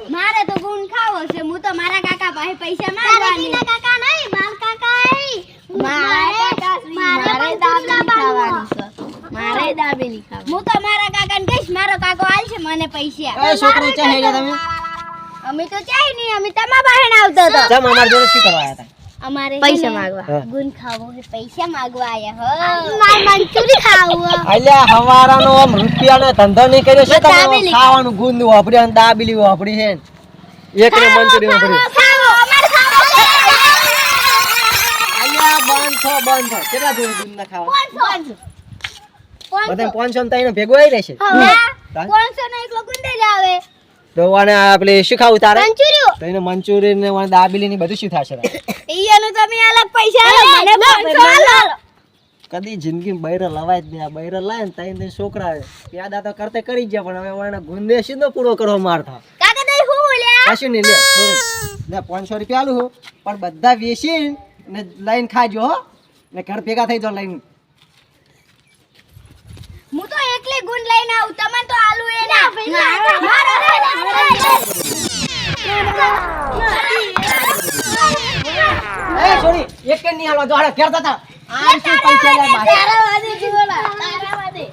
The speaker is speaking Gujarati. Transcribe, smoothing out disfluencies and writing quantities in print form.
મારે તો ગુણ ખાવો છે હું તો મારા કાકા પાસે પૈસા માંગવાની કાકા નહીં માર કાકા મારે દાબેલી ખાવાની હું તો મારા કાકાને કહીશ મારો કાકો આલશે મને પૈસા એ છોકરો ચા હેડ્યા તમે અમે તો ચાઈ નહીં અમે તમારા બહેન આવતો તો જમ અમાર જોડે શું કરવા આયા હતા અમારે પૈસા માંગવા ગુણ ખાવો છે પૈસા માંગવા આયા હો માર મંચુરી ખાવું અલ્યા હવારાનો આમ રૂપિયાનો ધંધો નહીં કર્યો છે તમે ખાવાનું ગુંદ વાપરી અને દાબેલી વાપરી છે એકને મંચુરી વાપરી અલ્યા બંધ થો કેટલા જોડે ગુંદ ના ખાવા 500 બધા 500 ને તઈને ભેગો આવી રહેશે 500 નો એકલો ગુંડે જ આવે તો વાને આપણે શું ખાવું તારે મંચુરિયો તઈને મંચુરી ને વાને દાબેલી ની બધું શું થાશે ઈયાનું તમે અલગ પૈસા આલો મને 500 આલો કદી જિંદગી બૈરા લવાય જ નહીં આ બૈરા લાય ને તઈને છોકરા પ્યાદા તો કરતે કરી ગયા પણ હવે વાને ગુંદે સીધો પૂરો કરવા મારતા કાકા દઈ હું બોલ્યા કશું નહીં લે 500 રૂપિયા આલું હું પણ બધા વેચી ને લાઈન ખાજો હો ને ઘર ભેગા થઈ જાવ લાઈન હું તો એકલી ગુંડ લઈને આવું તમને તો આલુ એ ના એ છોરી એક કે નહીં હાલવા જો હાડા ઘેર જતા આ શું પૈસા લે બાકી તારા વાદે જીવોલા તારા વાદે